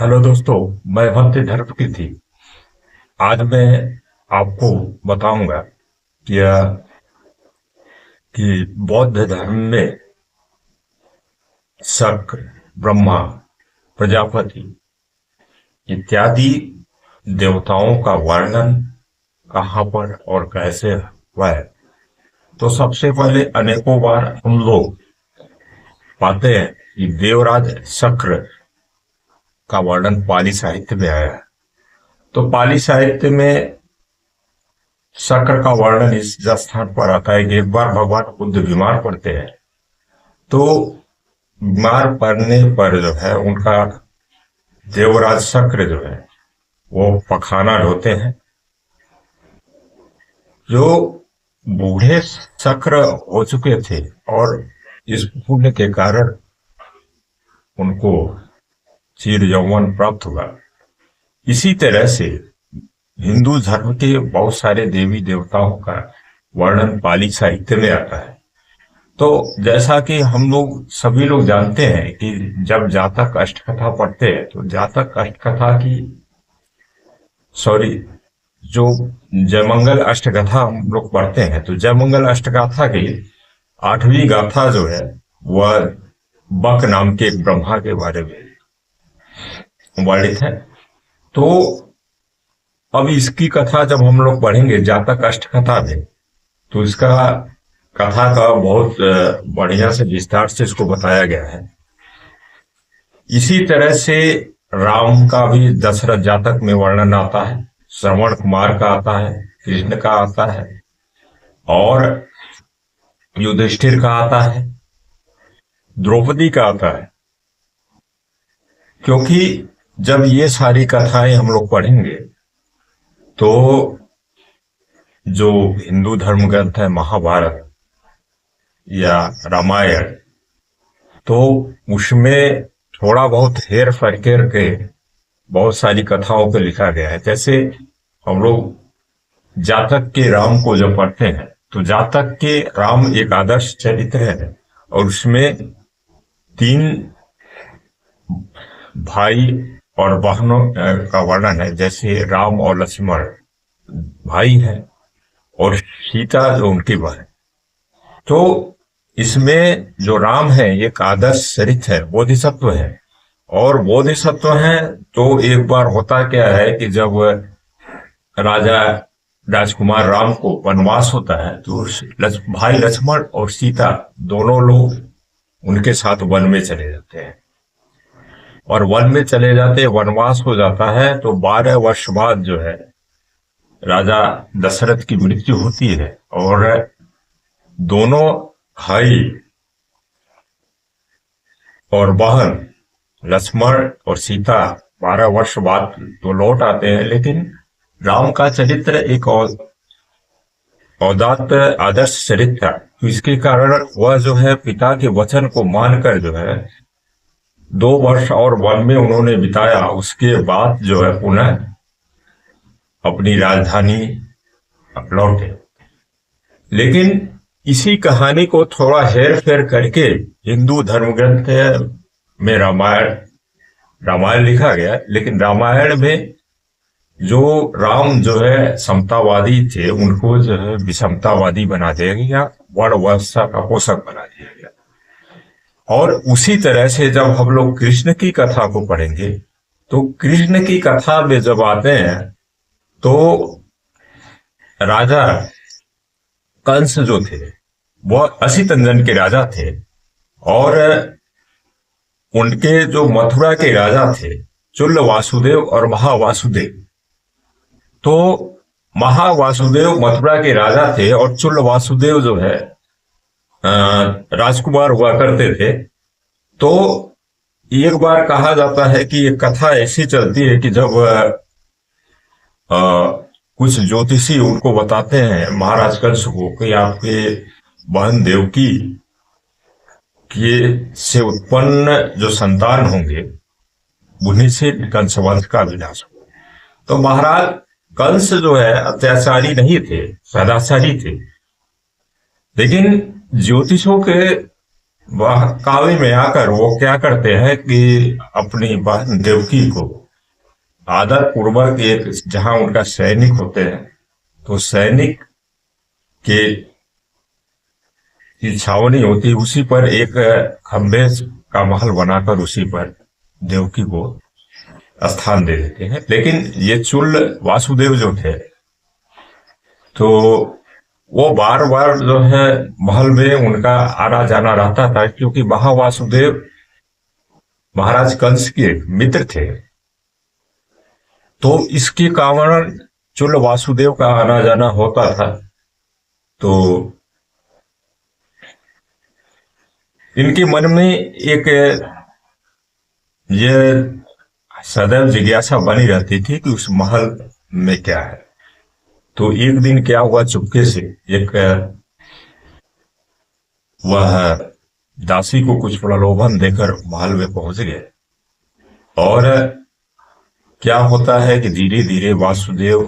Hello दोस्तों। मैं भक्ति धर्मकीर्ति। आज मैं आपको बताऊंगा कि बौद्ध धर्म में शक्र, ब्रह्मा, प्रजापति इत्यादि देवताओं का वर्णन कहाँ पर और कैसे हुआ है। तो सबसे पहले अनेकों बार हम लोग पाते हैं कि देवराज शक्र का वर्णन पाली साहित्य में आया है। तो पाली साहित्य में शक्र का वर्णन इस स्थान पर आता है कि एक बार भगवान बुद्ध बीमार पड़ते हैं। तो बीमार पड़ने पर जो है उनका देवराज शक्र जो है वो पखाना ढोते हैं। जो बूढ़े शक्र हो चुके थे और इस पुण्य के कारण उनको चिर यौवन प्राप्त हुआ। इसी तरह से हिंदू धर्म के बहुत सारे देवी देवताओं का वर्णन पाली साहित्य में आता है। तो जैसा कि हम लोग सभी लोग जानते हैं कि जब जातक अष्टकथा पढ़ते हैं तो जातक अष्टकथा की जो जयमंगल अष्टकथा हम लोग पढ़ते हैं तो जयमंगल अष्टगाथा की 8वीं गाथा जो है वह बक नाम के एक ब्रह्मा के बारे में वर्णित है। तो अब इसकी कथा जब हम लोग पढ़ेंगे जातक अष्टकथा में तो इसका कथा का बहुत बढ़िया से विस्तार से इसको बताया गया है। इसी तरह से राम का भी दशरथ जातक में वर्णन आता है, श्रवण कुमार का आता है, कृष्ण का आता है और युधिष्ठिर का आता है, द्रौपदी का आता है। क्योंकि जब ये सारी कथाएं हम लोग पढ़ेंगे तो जो हिंदू धर्म ग्रंथ है महाभारत या रामायण, तो उसमें थोड़ा बहुत हेर फेर करके बहुत सारी कथाओं को लिखा गया है। जैसे हम लोग जातक के राम को जब पढ़ते हैं तो जातक के राम एक आदर्श चरित्र है और उसमें 3 भाई और बहनों का वर्णन है। जैसे राम और लक्ष्मण भाई है और सीता जो उनकी बहन। तो इसमें जो राम है एक आदर्श चरित्र है, बोधिसत्व है। और बोधिसत्व है तो एक बार होता क्या है कि जब राजा राजकुमार राम को वनवास होता है तो भाई लक्ष्मण और सीता दोनों लोग उनके साथ वन में चले जाते हैं और वन में चले जाते वनवास हो जाता है। तो 12 वर्ष बाद जो है राजा दशरथ की मृत्यु होती है और दोनों भाई और बहन लक्ष्मण और सीता 12 वर्ष बाद तो लौट आते हैं। लेकिन राम का चरित्र एक औदात आदर्श चरित्र था, तो इसके कारण वह जो है पिता के वचन को मानकर जो है 2 वर्ष और वन में उन्होंने बिताया। उसके बाद जो है पुनः अपनी राजधानी लौटे। लेकिन इसी कहानी को थोड़ा हेर फेर करके हिंदू धर्म ग्रंथ में रामायण लिखा गया। लेकिन रामायण में जो राम जो है समतावादी थे उनको जो है विषमतावादी बना दिया गया, वर्ण व्यवस्था का पोषक बना दिया गया। और उसी तरह से जब हम लोग कृष्ण की कथा को पढ़ेंगे तो कृष्ण की कथा में जब आते हैं तो राजा कंस जो थे वह असित अंजन के राजा थे और उनके जो मथुरा के राजा थे चुल्ल वासुदेव और महावासुदेव। तो महावासुदेव मथुरा के राजा थे और चुल्ल वासुदेव जो है राजकुमार हुआ करते थे। तो एक बार कहा जाता है कि एक कथा ऐसी चलती है कि जब कुछ ज्योतिषी उनको बताते हैं महाराज कंस को कि आपके बहन देवकी के से उत्पन्न जो संतान होंगे उन्हीं से कंस वंश का विनाश हो। तो महाराज कंस जो है अत्याचारी नहीं थे, सदाचारी थे। लेकिन ज्योतिषों के वह कावे में आकर वो क्या करते हैं कि अपनी बहन देवकी को आदर पूर्वक एक, जहां उनका सैनिक होते हैं, तो सैनिक के की छावनी होती, उसी पर एक खंबे का महल बनाकर उसी पर देवकी को स्थान दे देते हैं। लेकिन ये चुल वासुदेव जो थे, तो वो बार बार जो है महल में उनका आना जाना रहता था, क्योंकि महावासुदेव महाराज कंस के मित्र थे। तो इसके कारण चुल वासुदेव का आना जाना होता था। तो इनके मन में एक ये सदैव जिज्ञासा बनी रहती थी कि उस महल में क्या है। तो एक दिन क्या हुआ, चुपके से एक वह दासी को कुछ प्रलोभन देकर महल में पहुंच गए। और क्या होता है कि धीरे धीरे वासुदेव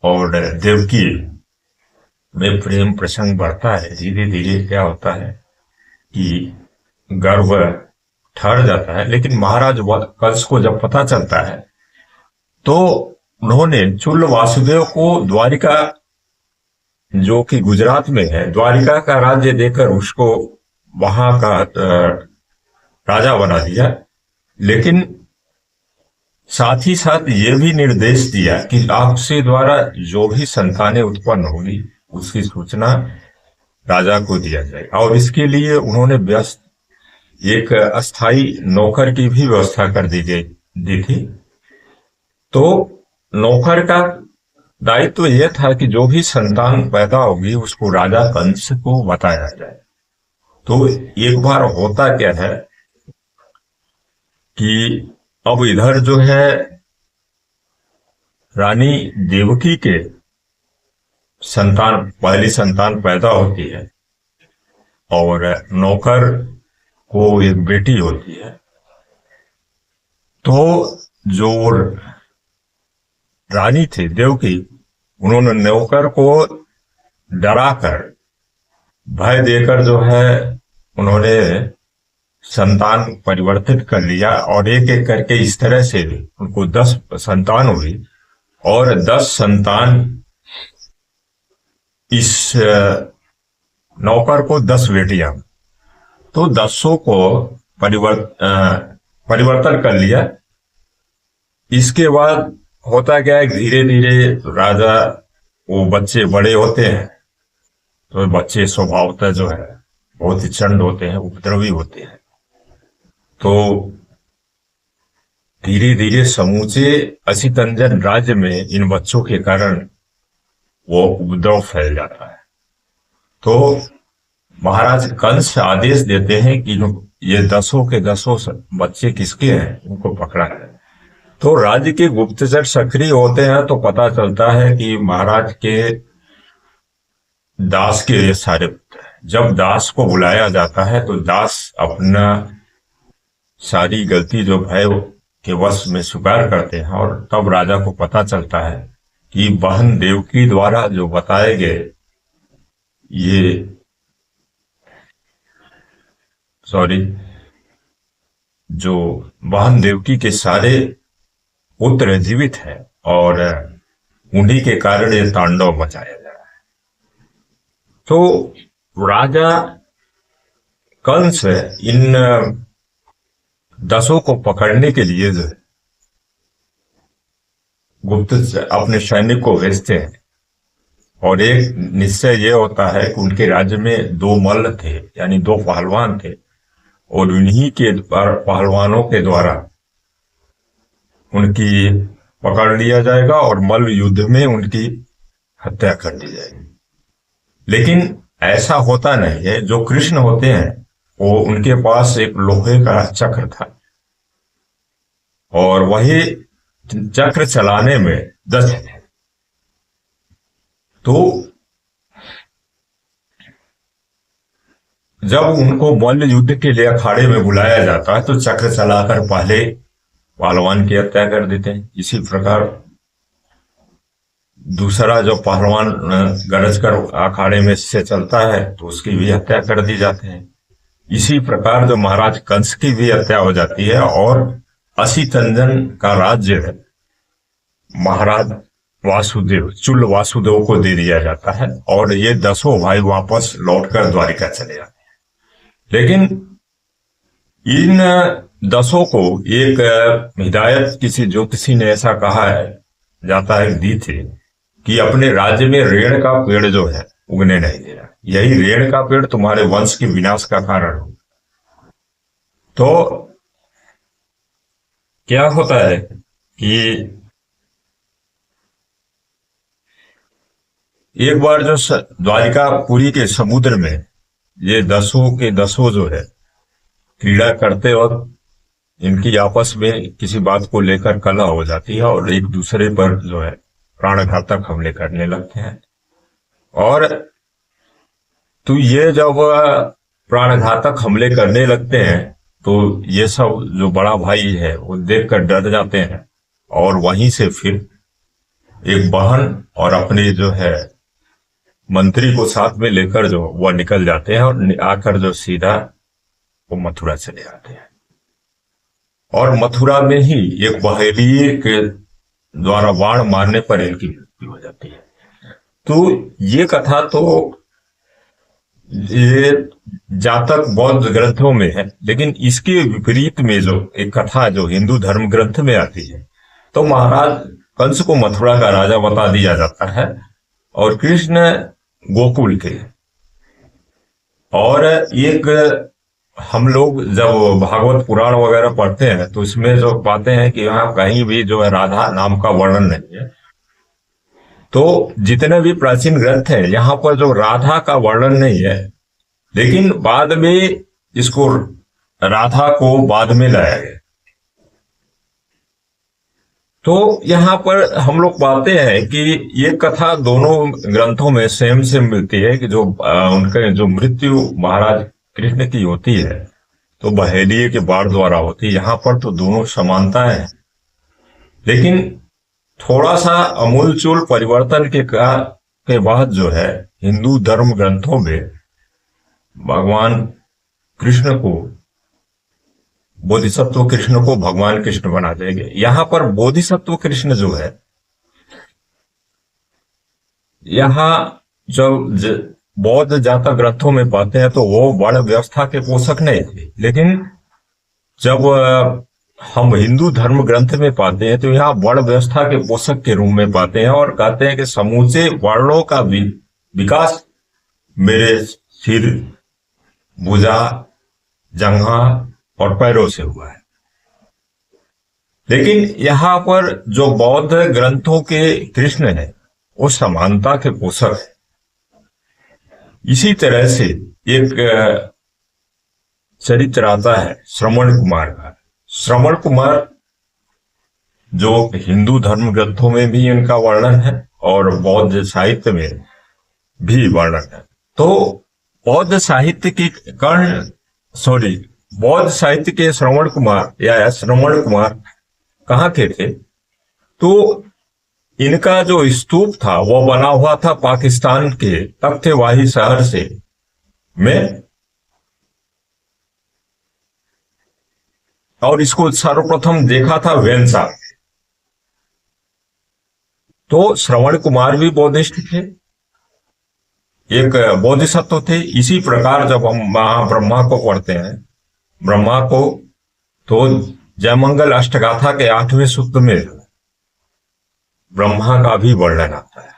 और देवकी में प्रेम प्रसंग बढ़ता है। धीरे धीरे क्या होता है कि गर्भ ठहर जाता है। लेकिन महाराज कंस को जब पता चलता है, तो उन्होंने चुल वासुदेव को द्वारिका, जो कि गुजरात में है, द्वारिका का राज्य देकर उसको वहां का राजा बना दिया। लेकिन साथ ही साथ ये भी निर्देश दिया कि आपसे द्वारा जो भी संतानें उत्पन्न होगी उसकी सूचना राजा को दिया जाए। और इसके लिए उन्होंने व्यस्त एक अस्थाई नौकर की भी व्यवस्था कर दी थी। तो नौकर का दायित्व यह था कि जो भी संतान पैदा होगी उसको राजा कंस को बताया जाए। तो एक बार होता क्या है कि अब इधर जो है रानी देवकी के पहली संतान पैदा होती है, और नौकर को एक बेटी होती है। तो जो रानी थी देवकी, उन्होंने नौकर को डराकर, भय देकर जो है उन्होंने संतान परिवर्तित कर लिया। और एक एक करके इस तरह से उनको 10 संतान हुई, और 10 संतान इस नौकर को 10 बेटियां, तो 10 को परिवर्तन कर लिया। इसके बाद होता क्या है, धीरे धीरे राजा, वो बच्चे बड़े होते हैं, तो बच्चे स्वभावतः जो है बहुत ही चंड होते हैं, उपद्रवी होते हैं। तो धीरे धीरे समूचे असितंजन राज्य में इन बच्चों के कारण वो उपद्रव फैल जाता है। तो महाराज कंस आदेश देते हैं कि ये 10 के 10 बच्चे किसके हैं, उनको पकड़ा है। तो राज्य के गुप्तचर सक्रिय होते हैं, तो पता चलता है कि महाराज के दास के ये सारे पुत्र हैं। जब दास को बुलाया जाता है, तो दास अपना सारी गलती जो है के वश में स्वीकार करते हैं। और तब राजा को पता चलता है कि बहन देवकी द्वारा जो बताए गए जो बहन देवकी के सारे पुत्र जीवित है, और उन्हीं के कारण ये तांडव मचाया जा रहा है। तो राजा कंस इन 10 को पकड़ने के लिए जो है गुप्त अपने सैनिक को भेजते हैं। और एक निश्चय ये होता है कि उनके राज्य में 2 मल्ल थे, यानी 2 पहलवान थे, और उन्हीं के पहलवानों के द्वारा उनकी पकड़ लिया जाएगा और मल्ल युद्ध में उनकी हत्या कर दी जाएगी। लेकिन ऐसा होता नहीं है। जो कृष्ण होते हैं, वो उनके पास एक लोहे का चक्र था, और वही चक्र चलाने में दक्ष थे। तो जब उनको मल्ल युद्ध के लिए अखाड़े में बुलाया जाता है, तो चक्र चलाकर पहले पहलवान की हत्या कर देते हैं। इसी प्रकार दूसरा जो पहलवान गरज कर अखाड़े में से चलता है तो उसकी भी हत्या कर दी जाती है। इसी प्रकार जो महाराज कंस की भी हत्या हो जाती है और असी तंजन का राज्य है महाराज वासुदेव चुल वासुदेव को दे दिया जाता है और ये 10 भाई वापस लौटकर द्वारिका चले जाते हैं। लेकिन इन 10 को एक हिदायत किसी ज्योतिषी ने ऐसा कहा है जाता है दी थी कि अपने राज्य में रेण का पेड़ जो है उगने नहीं देना, यही रेण का पेड़ तुम्हारे वंश के विनाश का कारण हो। तो क्या होता है कि एक बार जो द्वारिकापुरी के समुद्र में ये 10 के 10 जो है क्रीड़ा करते वक्त इनकी आपस में किसी बात को लेकर कलह हो जाती है और एक दूसरे पर जो है प्राणघातक हमले करने लगते हैं। और तो ये जब प्राणघातक हमले करने लगते हैं तो ये सब जो बड़ा भाई है वो देखकर डर जाते हैं और वहीं से फिर एक बहन और अपने जो है मंत्री को साथ में लेकर जो वह निकल जाते हैं और आकर जो सीधा वो मथुरा चले आते हैं। और मथुरा में ही एक बहेलिये के द्वारा बाण मारने पर इनकी मृत्यु हो जाती है। तो ये कथा तो ये जातक बौद्ध ग्रंथों में है, लेकिन इसके विपरीत में जो एक कथा जो हिंदू धर्म ग्रंथ में आती है तो महाराज कंस को मथुरा का राजा बता दिया जाता है और कृष्ण गोकुल के। और एक हम लोग जब भागवत पुराण वगैरह पढ़ते हैं तो इसमें जो पाते हैं कि यहाँ कहीं भी जो है राधा नाम का वर्णन नहीं है। तो जितने भी प्राचीन ग्रंथ हैं यहाँ पर जो राधा का वर्णन नहीं है, लेकिन बाद में इसको राधा को बाद में लाया गया। तो यहाँ पर हम लोग पाते हैं कि ये कथा दोनों ग्रंथों में सेम मिलती है कि जो उनके जो मृत्यु महाराज कृष्ण की होती है तो बहेलिये के बाण द्वारा होती है। यहाँ पर तो दोनों समानता है, लेकिन थोड़ा सा अमूलचूल परिवर्तन के बाद जो है हिंदू धर्म ग्रंथों में भगवान कृष्ण को बोधिसत्व कृष्ण को भगवान कृष्ण बना देंगे। यहाँ पर बोधिसत्व कृष्ण जो है यहाँ जब बौद्ध जातक ग्रंथों में पाते हैं तो वो वर्ण व्यवस्था के पोषक नहीं थे, लेकिन जब हम हिंदू धर्म ग्रंथ में पाते हैं तो यहाँ वर्ण व्यवस्था के पोषक के रूप में पाते हैं और कहते हैं कि समूचे वर्णों का भी विकास मेरे सिर, भुजा, जंघा और पैरों से हुआ है। लेकिन यहाँ पर जो बौद्ध ग्रंथों के कृष्ण है वो समानता के पोषक है। इसी तरह से एक चरित्र आता है श्रवण कुमार का। श्रवण कुमार जो हिंदू धर्म ग्रंथों में भी इनका वर्णन है और बौद्ध साहित्य में भी वर्णन है। तो बौद्ध साहित्य के बौद्ध साहित्य के श्रवण कुमार या श्रवण कुमार कहाँ के थे? तो इनका जो स्तूप था वो बना हुआ था पाकिस्तान के तख्तवाही शहर से में, और इसको सर्वप्रथम देखा था वेंसा। तो श्रवण कुमार भी बौद्धिस्ट थे, एक बोधिसत्व थे। इसी प्रकार जब हम ब्रह्मा को पढ़ते हैं, ब्रह्मा को तो जयमंगल अष्टगाथा के 8वें सूक्त में ब्रह्मा का भी वर्णन आता है।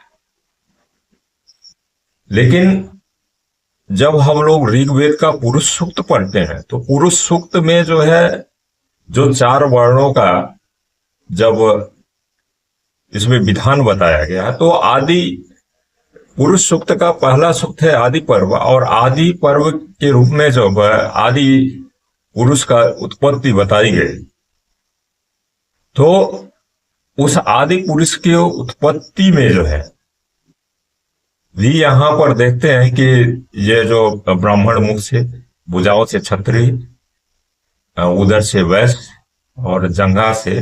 लेकिन जब हम लोग ऋग्वेद का पुरुष सूक्त पढ़ते हैं तो पुरुष सूक्त में जो है जो 4 वर्णों का जब इसमें विधान बताया गया है तो आदि पुरुष सूक्त का पहला सूक्त है आदि पर्व, और आदि पर्व के रूप में जब आदि पुरुष का उत्पत्ति बताई गई तो उस आदि पुरुष की उत्पत्ति में जो है भी यहां पर देखते हैं कि ये जो ब्राह्मण मुख से, भुजाओं से क्षत्रिय, उदर से वैश्य और जंघा से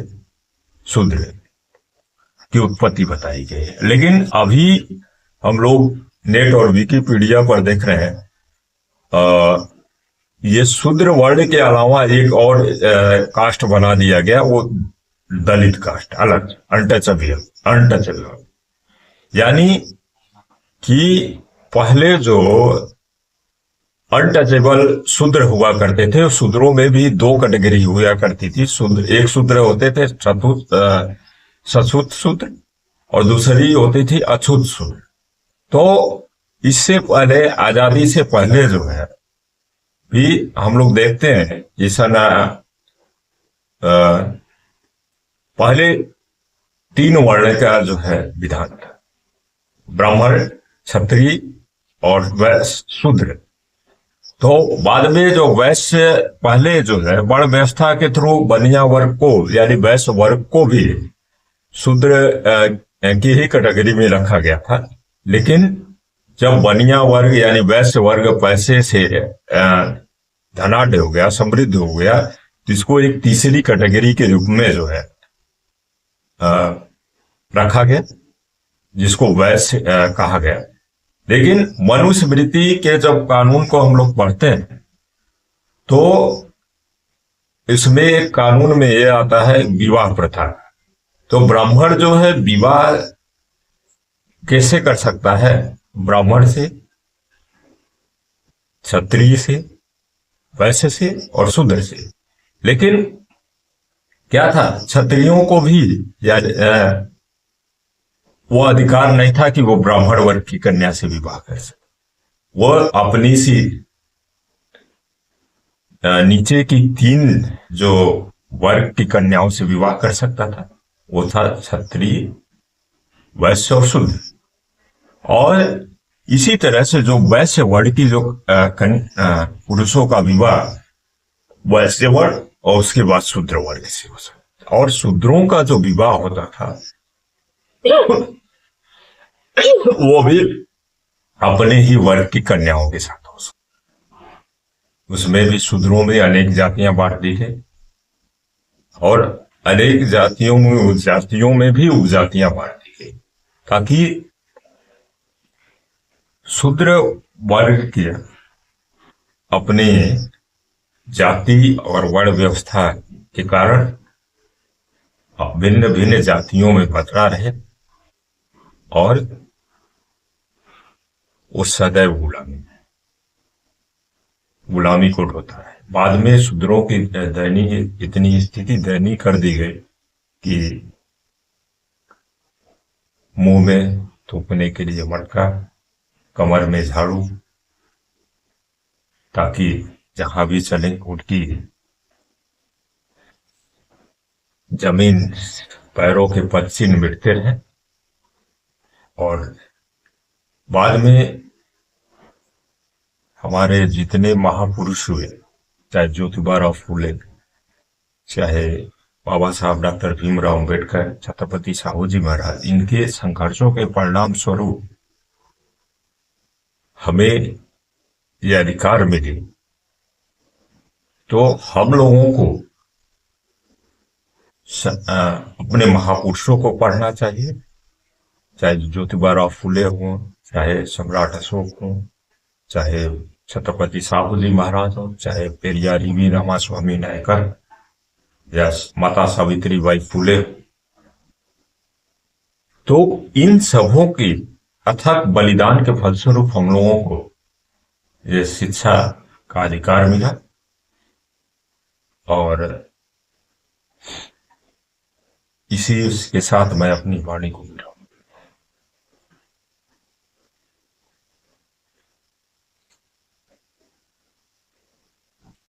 शूद्र, की उत्पत्ति बताई गई है। लेकिन अभी हम लोग नेट और विकिपीडिया पर देख रहे हैं, ये शूद्र वर्ण के अलावा एक और कास्ट बना दिया गया, वो दलित कास्ट, अलग, अनटचेबल। अनटचेबल यानी कि पहले जो अनटचेबल शूद्र हुआ करते थे, शूद्रों में भी दो कैटेगरी हुआ करती थी। शूद्र, एक शूद्र होते थे सछूत शूद्र, और दूसरी होती थी अछूत शूद्र। तो इससे पहले, आजादी से पहले जो है, भी हम लोग देखते हैं इस पहले 3 वर्ण का जो है विधान था, ब्राह्मण, क्षत्रिय और वैश्य, शूद्र। तो बाद में जो वैश्य, पहले जो है वर्ण व्यवस्था के थ्रू बनिया वर्ग को, यानी वैश्य वर्ग को भी शूद्र की ही कैटेगरी में रखा गया था। लेकिन जब बनिया वर्ग यानी वैश्य वर्ग पैसे से धनाढ्य हो गया, समृद्ध हो गया, तो इसको एक तीसरी कैटेगरी के रूप में जो है रखा गया, जिसको वैश्य कहा गया। लेकिन मनुस्मृति के जब कानून को हम लोग पढ़ते हैं, तो इसमें एक कानून में ये आता है विवाह प्रथा। तो ब्राह्मण जो है विवाह कैसे कर सकता है? ब्राह्मण से, क्षत्रिय से, वैश्य से और शूद्र से। लेकिन क्या था, क्षत्रियों को भी वो अधिकार नहीं था कि वो ब्राह्मण वर्ग की कन्या से विवाह कर सके। वो अपनी सी नीचे की 3 जो वर्ग की कन्याओं से विवाह कर सकता था, वो था क्षत्रिय, वैश्य और शूद्र। और इसी तरह से जो वैश्य वर्ग की जो पुरुषों का विवाह वैश्य वर्ग और उसके बाद शूद्र वर्ग से हो सकता, और शूद्रों का जो विवाह होता था वो भी अपने ही वर्ग की कन्याओं के साथ हो सकता। उसमें भी शूद्रों में अनेक जातियां बांट दी गई, और अनेक जातियों में भी उपजातियां बांट दी गई, ताकि शूद्र वर्ग के अपने जाति और वर्ण व्यवस्था के कारण भिन्न भिन्न जातियों में बंटना रहे, और वो सदैव गुलामी को ढोता है। बाद में शूद्रों की दयनीय, इतनी स्थिति दयनीय कर दी गई कि मुंह में थूकने के लिए मटका, कमर में झाड़ू, ताकि जहां भी चले उनकी जमीन पैरों के पद चिन्ह मिटते रहे। और बाद में हमारे जितने महापुरुष हुए, चाहे ज्योतिबा फूले, चाहे बाबा साहब डॉक्टर भीमराव अंबेडकर, छत्रपति साहू जी महाराज, इनके संघर्षों के परिणाम स्वरूप हमें ये अधिकार मिले। तो हम लोगों को अपने महापुरुषों को पढ़ना चाहिए, चाहे ज्योतिबा फूले हों, चाहे सम्राट अशोक हों, चाहे छत्रपति साहू जी महाराज हों, चाहे पेरियार वी रामास्वामी नायकर या माता सावित्री बाई फूले। तो इन सबों की अथक बलिदान के फलस्वरूप हम लोगों को ये शिक्षा का अधिकार मिला। और इसी के साथ मैं अपनी वाणी को